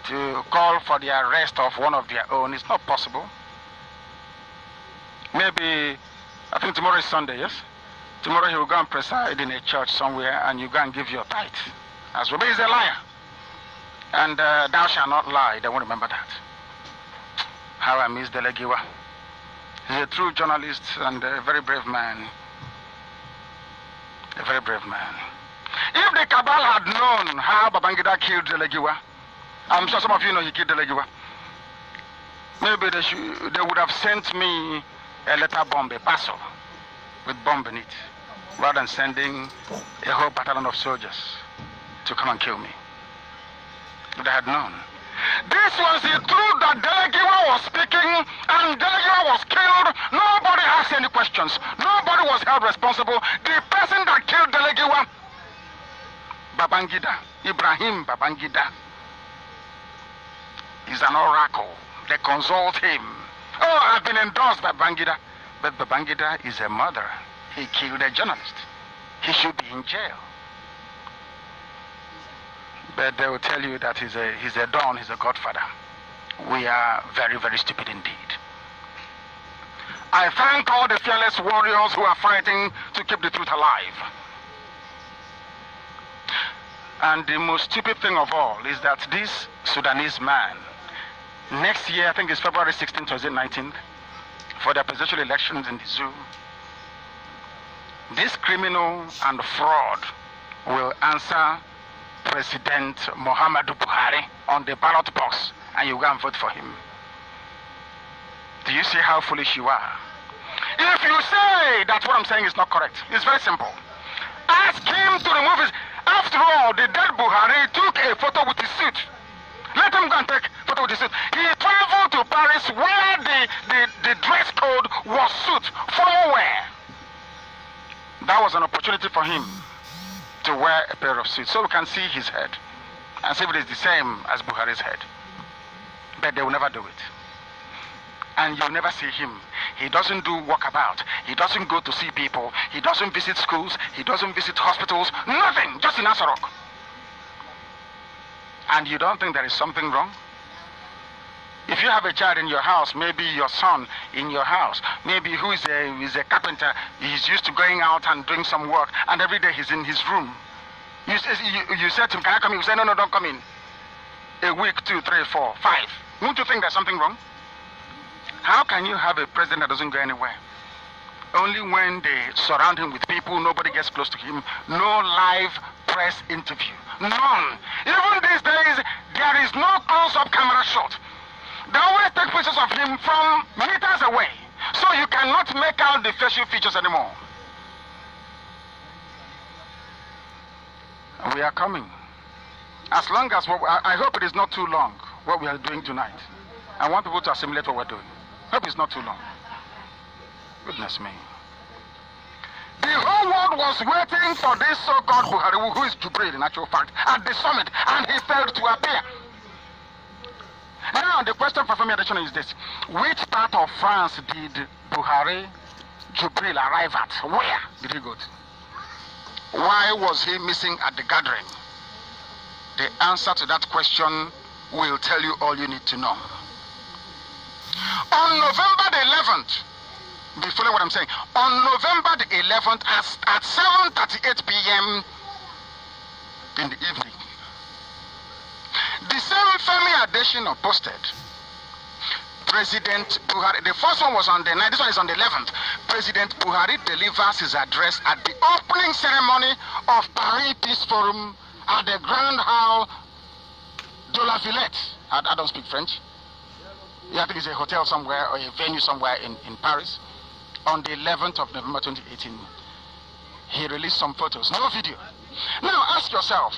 to call for the arrest of one of their own. It's not possible. Maybe, I think tomorrow is Sunday, yes? Tomorrow he will go and preside in a church somewhere and you go and give your tithe as well. But he's a liar. And thou shalt not lie. They won't remember that. How I miss Delegiwa. He's a true journalist and a very brave man. A very brave man. If the cabal had known how Babangida killed Delegiwa, I'm sure some of you know he killed Delegiwa. Maybe they would have sent me a letter bomb, a parcel with bomb in it, rather than sending a whole battalion of soldiers to come and kill me. If they had known. This was the truth that Delegiwa was speaking, and Delegiwa was killed. Nobody asked any questions. Nobody was held responsible. The person that killed Delegiwa, Babangida, Ibrahim Babangida, is an oracle. They consult him. Oh, I've been endorsed by Babangida. But Babangida is a murderer. He killed a journalist. He should be in jail. But they will tell you that he's a don, he's a godfather. We are very, very stupid indeed. I thank all the fearless warriors who are fighting to keep the truth alive. And the most stupid thing of all is that this Sudanese man, next year, I think it's February 16th or 19th, for the presidential elections in the zoo, this criminal and fraud will answer President Muhammadu Buhari on the ballot box, and you go and vote for him. Do you see how foolish you are? If you say that what I'm saying is not correct, it's very simple. Ask him to remove his... After all, the dead Buhari took a photo with his suit. Let him go and take a photo with his suit. He traveled to Paris where the dress code was suit, formal wear. That was an opportunity for him to wear a pair of suits so we can see his head and see if it is the same as Buhari's head. But they will never do it. and you never see him. He doesn't do walkabout. He doesn't go to see people. He doesn't visit schools. He doesn't visit hospitals. Nothing, just in Asarok. And you don't think there is something wrong? If you have a child in your house, maybe your son in your house, maybe who is a carpenter, he's used to going out and doing some work, and every day he's in his room. You said to him, can I come in? You say, no, don't come in. A week, 2, 3, 4, 5. Won't you think there's something wrong? How can you have a president that doesn't go anywhere? Only when they surround him with people, nobody gets close to him. No live press interview. None. Even these days, there is no close-up camera shot. They always take pictures of him from meters away. So you cannot make out the facial features anymore. We are coming. As long as, I hope it is not too long, what we are doing tonight. I want people to assimilate what we're doing. Hope it's not too long. Goodness me. The whole world was waiting for this so-called Buhari, who is Jubril in actual fact, at the summit, and he failed to appear. Now, the question for Femi Adesina is this. Which part of France did Buhari, Jubril arrive at? Where did he go to? Why was he missing at the gathering? The answer to that question will tell you all you need to know. On November the 11th, be following what I'm saying, on November the 11th at 7:38 p.m. in the evening, the same Femi Adesina posted President Buhari. The first one was on the 9th, this one is on the 11th. President Buhari delivers his address at the opening ceremony of Paris Peace Forum at the Grand Hall de la Villette. I don't speak French. Yeah, I think it's a hotel somewhere or a venue somewhere in Paris. On the 11th of November 2018, he released some photos, no video. Now ask yourself,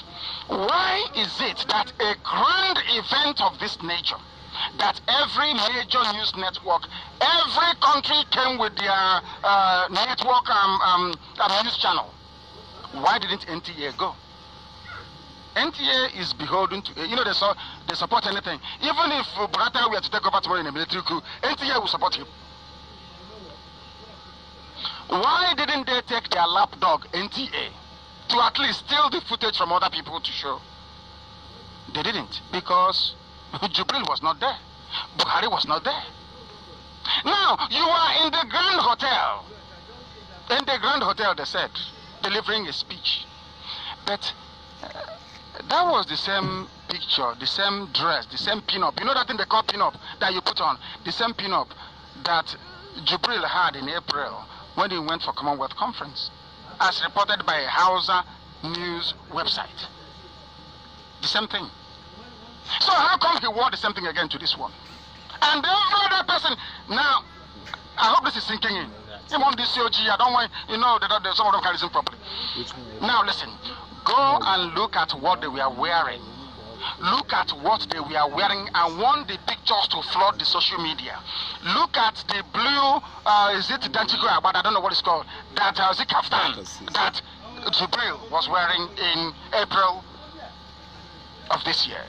why is it that a grand event of this nature, that every major news network, every country came with their network news channel, why didn't NTA go? NTA is beholden to, they support anything. Even if Burata were to take over tomorrow in a military coup, NTA will support him. Why didn't they take their lapdog, NTA, to at least steal the footage from other people to show? They didn't, because Jubril was not there. Buhari was not there. Now, you are in the Grand Hotel. In the Grand Hotel, they said, delivering a speech. But that was the same picture, the same dress, the same pin-up. You know that thing they call pin-up that you put on? The same pin-up that Jubril had in April when he went for Commonwealth Conference, as reported by a Hausa news website. The same thing. So how come he wore the same thing again to this one? And every other person, now, I hope this is sinking in. Him on this COG, I don't want, some of them can't listen properly. Now listen, go and look at what they were wearing. Look at what they were wearing. I want the pictures to flood the social media. Look at the blue, is it Dantigo, but I don't know what it's called, that Kaftan that Jubril was wearing in April of this year.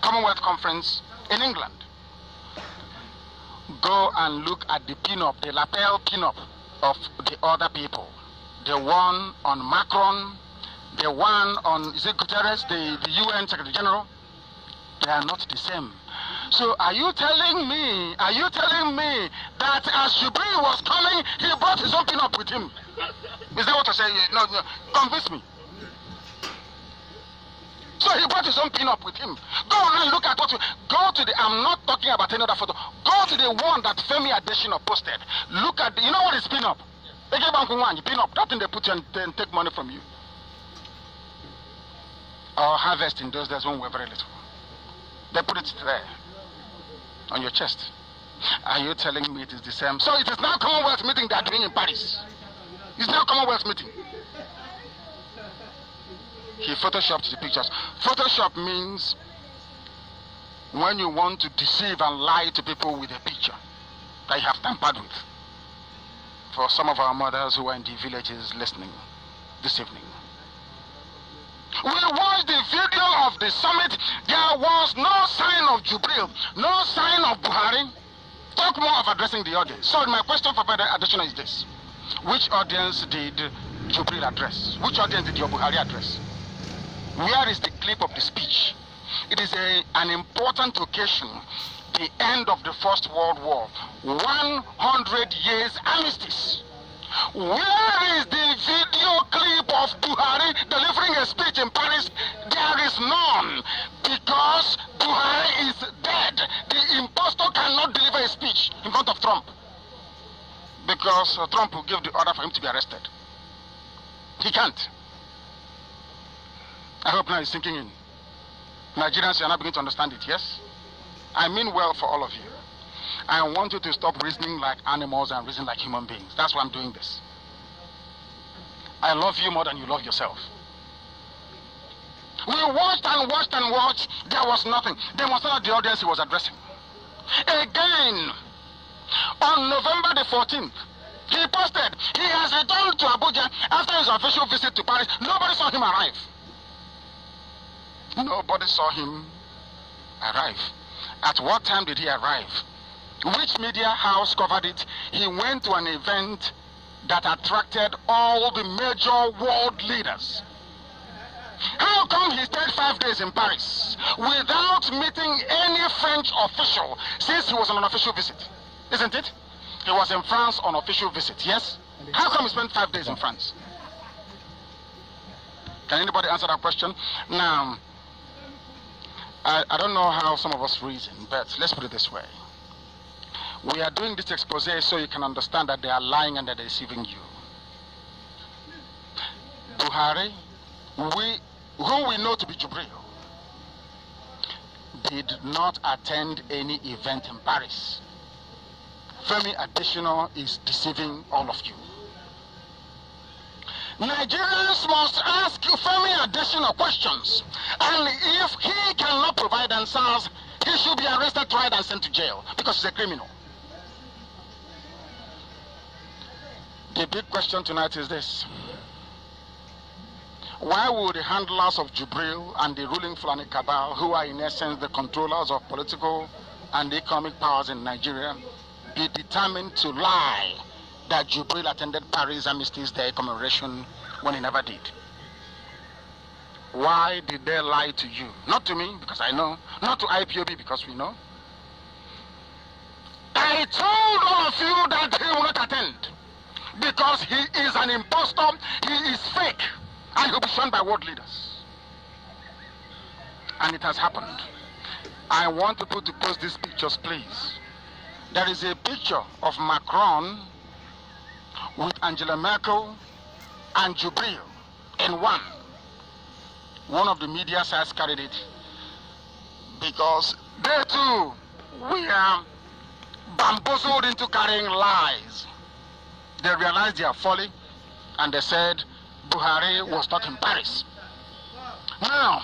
Commonwealth Conference in England. Go and look at the pin-up, the lapel pin-up of the other people. The one on Macron, the one on, is it Guterres, the UN Secretary General? They are not the same. So are you telling me that as Jubril was coming, he brought his own pin-up with him? Is that what I say? No, convince me. So he brought his own pin-up with him. Go and look at go to the, I'm not talking about any other photo. Go to the one that Femi Adesina posted. Look at you know what is pin-up? They give Uncle one, you pin-up. That thing they put you and then take money from you. Or harvest in those days when we were very little. They put it there, on your chest. Are you telling me it is the same? So it is now Commonwealth meeting they are doing in Paris. It's now Commonwealth meeting. He photoshopped the pictures. Photoshop means when you want to deceive and lie to people with a picture that you have tampered with. For some of our mothers who are in the villages listening this evening. We watched the video of the summit. There was no sign of Jubril, no sign of Buhari. Talk spoke more of addressing the audience. So my question for Further Addition is this. Which audience did Jubril address? Which audience did your Buhari address? Where is the clip of the speech? It is an important occasion, the end of the First World War, 100 years armistice. Where is the video clip of Buhari delivering a speech in Paris? There is none, because Buhari is dead. The impostor cannot deliver a speech in front of Trump, because Trump will give the order for him to be arrested. He can't. I hope now it's sinking in. Nigerians are now beginning to understand it, yes? I mean well for all of you. I want you to stop reasoning like animals and reason like human beings. That's why I'm doing this. I love you more than you love yourself. We watched and watched and watched. There was nothing. There was not the audience he was addressing. Again, on November the 14th, he posted, he has returned to Abuja after his official visit to Paris. Nobody saw him arrive. Nobody saw him arrive. At what time did he arrive? Which media house covered it? He went to an event that attracted all the major world leaders. How come he stayed 5 days in Paris without meeting any French official since he was on an official visit? Isn't it? He was in France on official visit, yes? How come he spent 5 days in France? Can anybody answer that question? Now, I don't know how some of us reason, but let's put it this way. We are doing this expose so you can understand that they are lying and that they're deceiving you. Buhari, who we know to be Jubril, did not attend any event in Paris. Femi Adesina is deceiving all of you. Nigerians must ask Femi Adesina questions, and if he cannot provide answers, he should be arrested, tried, and sent to jail because he's a criminal. The big question tonight is this. Why would the handlers of Jubril and the ruling Fulani cabal, who are in essence the controllers of political and economic powers in Nigeria, be determined to lie that Jubril attended Paris Armistice Day commemoration when he never did? Why did they lie to you? Not to me, because I know. Not to IPOB, because we know. I told all of you that he will not attend, because he is an impostor, he is fake, and he'll be shown by world leaders. And it has happened. I want people to post these pictures, please. There is a picture of Macron with Angela Merkel and Jubril in one. One of the media sites carried it because they too were bamboozled into carrying lies. They realized their folly and they said Buhari was not in Paris. Now,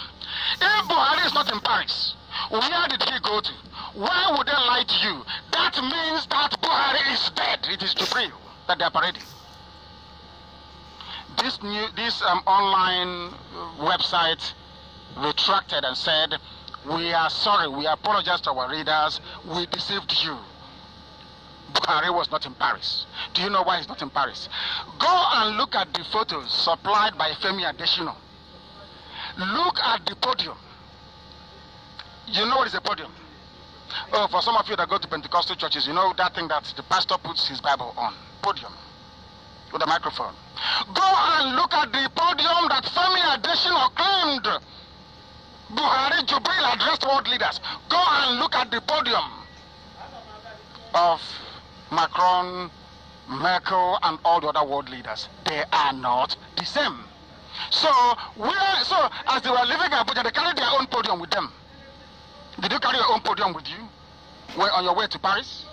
if Buhari is not in Paris, where did he go to? Why would they lie to you? That means that Buhari is dead. It is Jubril that they are parading. This online website retracted and said, we are sorry, we apologize to our readers, we deceived you. Buhari was not in Paris. Do you know why he's not in Paris? Go and look at the photos supplied by Femi Adesina. Look at the podium. You know what is a podium? Oh, for some of you that go to Pentecostal churches, you know that thing that the pastor puts his Bible on. Podium. With a microphone. Go and look at the podium that Femi Adesina claimed Buhari Jubril addressed world leaders. Go and look at the podium of Macron, Merkel, and all the other world leaders. They are not the same. So as they were leaving Abuja, they carried their own podium with them. Did you carry your own podium with you on your way to Paris?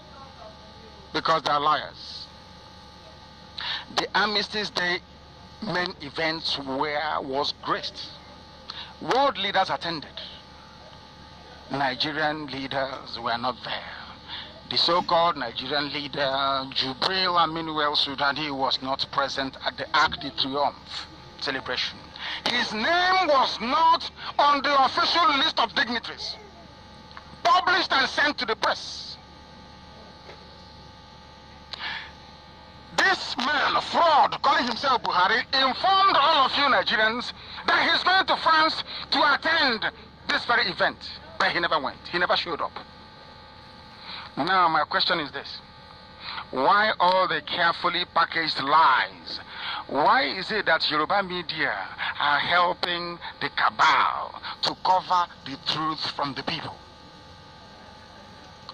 Because they are liars. The Armistice Day main events was graced. World leaders attended. Nigerian leaders were not there. The so-called Nigerian leader, Jubril Aminuel Sudani, was not present at the Arc de Triomphe celebration. His name was not on the official list of dignitaries, published and sent to the press. This man, fraud, calling himself Buhari, informed all of you Nigerians that he's going to France to attend this very event. But he never went. He never showed up. Now, my question is this. Why all the carefully packaged lies? Why is it that Yoruba media are helping the cabal to cover the truth from the people?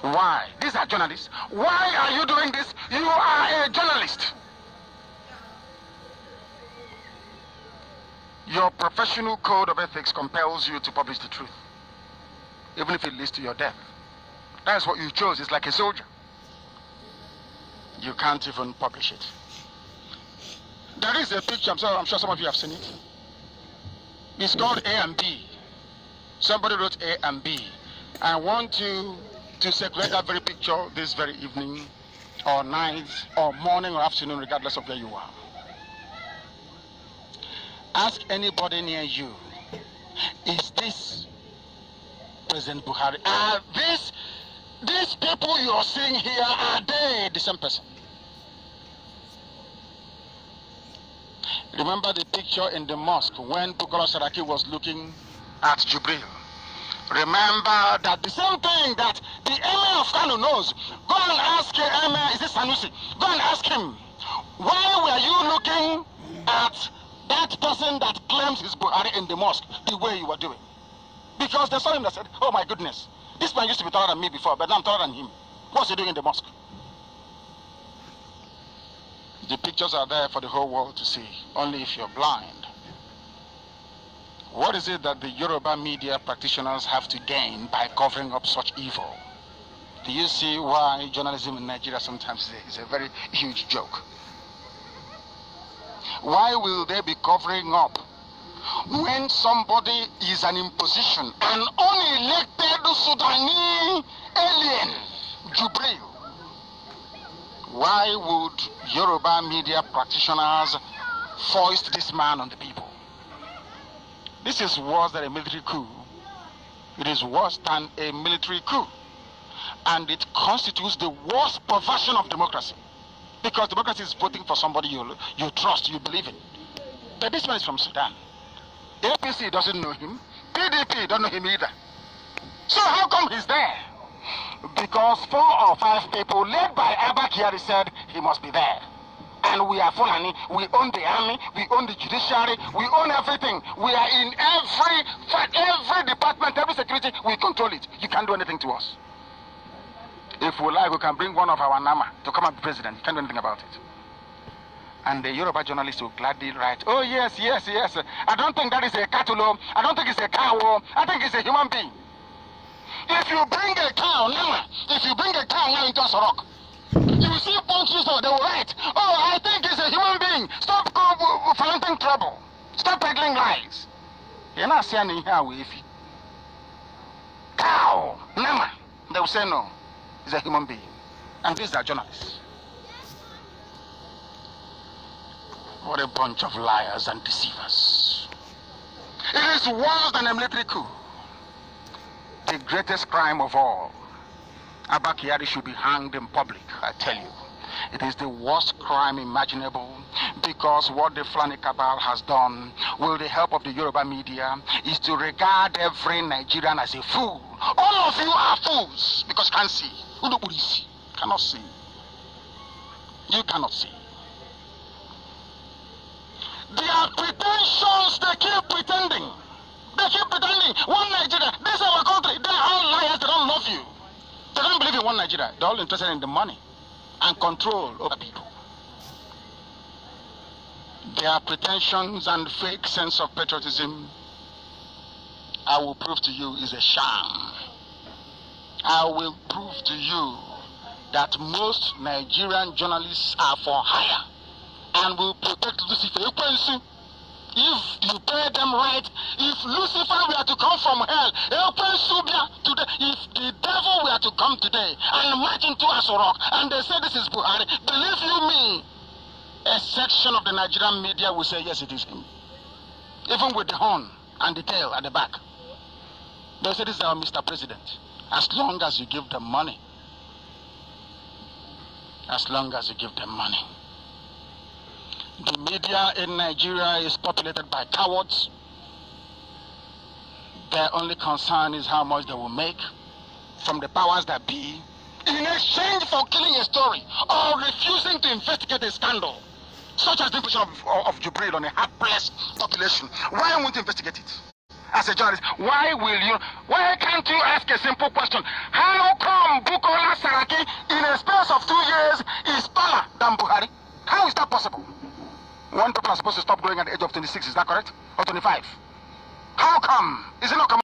Why? These are journalists. Why are you doing this? You are a journalist. Your professional code of ethics compels you to publish the truth, even if it leads to your death. That's what you chose. It's like a soldier. You can't even publish it. There is a picture, I'm sure some of you have seen it. It's called A and B. Somebody wrote A and B. I want you to circulate that very picture this very evening, or night, or morning, or afternoon, regardless of where you are. Ask anybody near you, is this President Buhari? Are these people you're seeing here, are they the same person? Remember the picture in the mosque when Bukola Saraki was looking at Jubril. Remember that the same thing that the Emir of Kano knows. Go and ask Emir, is this Sanusi? Go and ask him, why were you looking at that person that claims he's Buhari in the mosque the way you were doing? Because they saw him, they said, oh my goodness, this man used to be taller than me before, but now I'm taller than him. What's he doing in the mosque? The pictures are there for the whole world to see, only if you're blind. What is it that the Yoruba media practitioners have to gain by covering up such evil? Do you see why journalism in Nigeria sometimes is a very huge joke? Why will they be covering up when somebody is an imposition, an unelected Sudanese alien, Jubril? Why would Yoruba media practitioners foist this man on the people? This is worse than a military coup. It is worse than a military coup. And it constitutes the worst perversion of democracy. Because democracy is voting for somebody you trust, you believe in. But this man is from Sudan. APC doesn't know him. PDP don't know him either. So how come he's there? Because 4 or 5 people led by Abba Kyari said he must be there. And we are Fulani, we own the army, we own the judiciary, we own everything. We are in every department, every security, we control it. You can't do anything to us. If we like, we can bring one of our Nama to come and be president. You can't do anything about it. And the Yoruba journalists will gladly write, oh yes, yes, yes. I don't think that is a cattle. I don't think it's a cow. I think it's a human being. If you bring a cow, Nama, if you bring a cow now into Asorok, you will see punches there, they will write, oh, I think it's a human being. Stop flaunting trouble. Stop peddling lies. You're not saying in here with cow, Nama. They will say no, it's a human being. And these are journalists. What a bunch of liars and deceivers. It is worse than a military coup. The greatest crime of all. Abba Kyari should be hanged in public, I tell you. It is the worst crime imaginable because what the Fulani cabal has done with the help of the Yoruba media is to regard every Nigerian as a fool. All of you are fools because you can't see. Cannot see. You cannot see. Their pretensions, they keep pretending. They keep pretending. One Nigeria, this is our country. They are all liars, they don't love you. They don't believe in one Nigeria. They're all interested in the money and control over people. Their pretensions and fake sense of patriotism, I will prove to you, is a sham. I will prove to you that most Nigerian journalists are for hire and will protect Lucifer. If you pay them right, if Lucifer were to come from hell, if the devil were to come today and march into Asorok and they say this is Buhari, believe you me, a section of the Nigerian media will say yes, it is him. Even with the horn and the tail at the back. They say this is our Mr. President. As long as you give them money. As long as you give them money. The media in Nigeria is populated by cowards. Their only concern is how much they will make from the powers that be in exchange for killing a story or refusing to investigate a scandal, such as the imposition of Jubril on a helpless population. Why won't you investigate it? As a journalist, why can't you ask a simple question? How come Bukola Saraki in a space of 2 years is taller than Buhari? How is that possible? One people are supposed to stop growing at the age of 26, is that correct? Or 25? How come? Is it not common?